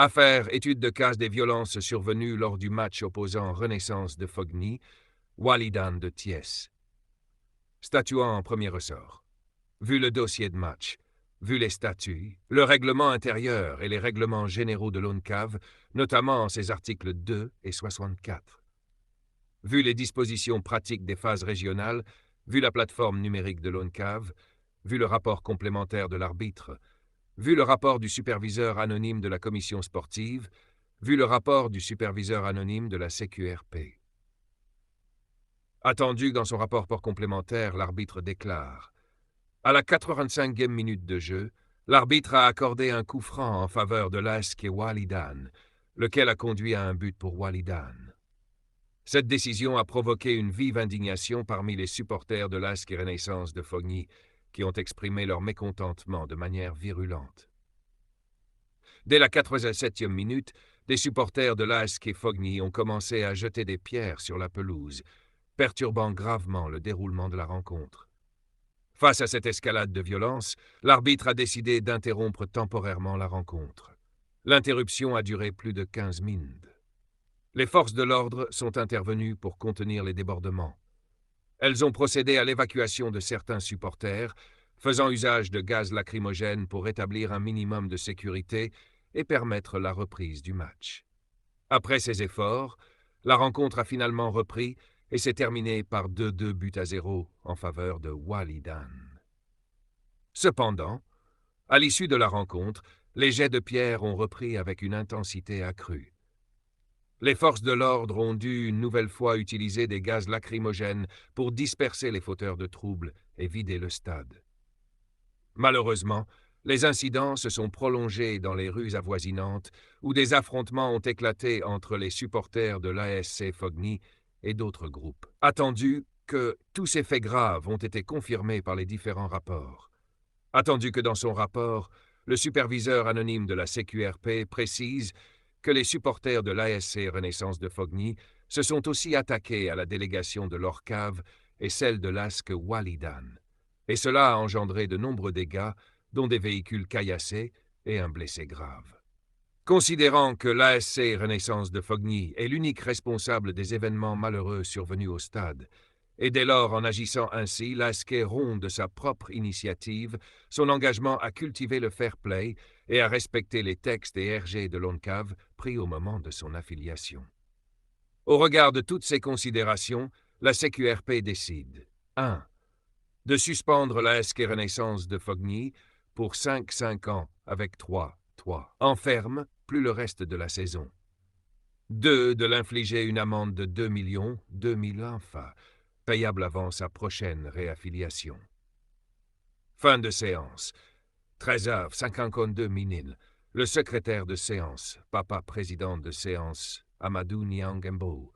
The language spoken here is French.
Affaire étude de cas des violences survenues lors du match opposant Renaissance de Fogny, Walidan de Thiès. Statuant en premier ressort. Vu le dossier de match, vu les statuts, le règlement intérieur et les règlements généraux de l'ONCAV, notamment en ses articles 2 et 64. Vu les dispositions pratiques des phases régionales, vu la plateforme numérique de l'ONCAV, vu le rapport complémentaire de l'arbitre, vu le rapport du superviseur anonyme de la commission sportive, vu le rapport du superviseur anonyme de la CQRP. Attendu dans son rapport complémentaire, l'arbitre déclare: à la 85e minute de jeu, l'arbitre a accordé un coup franc en faveur de l'ASK et Walidan, lequel a conduit à un but pour Walidan. Cette décision a provoqué une vive indignation parmi les supporters de l'ASK et Renaissance de Fogny, qui ont exprimé leur mécontentement de manière virulente. Dès la 87e minute, des supporters de l'ASK et Fogny ont commencé à jeter des pierres sur la pelouse, perturbant gravement le déroulement de la rencontre. Face à cette escalade de violence, l'arbitre a décidé d'interrompre temporairement la rencontre. L'interruption a duré plus de 15 minutes. Les forces de l'ordre sont intervenues pour contenir les débordements. Elles ont procédé à l'évacuation de certains supporters, faisant usage de gaz lacrymogène pour établir un minimum de sécurité et permettre la reprise du match. Après ces efforts, la rencontre a finalement repris et s'est terminée par 2 buts à 0 en faveur de Walidan. Cependant, à l'issue de la rencontre, les jets de pierre ont repris avec une intensité accrue. Les forces de l'ordre ont dû une nouvelle fois utiliser des gaz lacrymogènes pour disperser les fauteurs de troubles et vider le stade. Malheureusement, les incidents se sont prolongés dans les rues avoisinantes où des affrontements ont éclaté entre les supporters de l'ASC Fogny et d'autres groupes. Attendu que tous ces faits graves ont été confirmés par les différents rapports. Attendu que dans son rapport, le superviseur anonyme de la CQRP précise que les supporters de l'ASC Renaissance de Fogny se sont aussi attaqués à la délégation de l'ORCAV et celle de l'ASC Walidan. Et cela a engendré de nombreux dégâts, dont des véhicules caillassés et un blessé grave. Considérant que l'ASC Renaissance de Fogny est l'unique responsable des événements malheureux survenus au stade, et dès lors, en agissant ainsi, l'ASC rompt de sa propre initiative son engagement à cultiver le fair play et à respecter les textes et RG de l'ONCAV pris au moment de son affiliation. Au regard de toutes ces considérations, la CQRP décide 1. De suspendre l'ASC Renaissance de Fogny pour 5 ans avec 3 en ferme, plus le reste de la saison. 2. De l'infliger une amende de 2 000 ANFA, payable avant sa prochaine réaffiliation. Fin de séance. 13h52 minutes. Le secrétaire de séance, papa président de séance, Amadou Niangembo,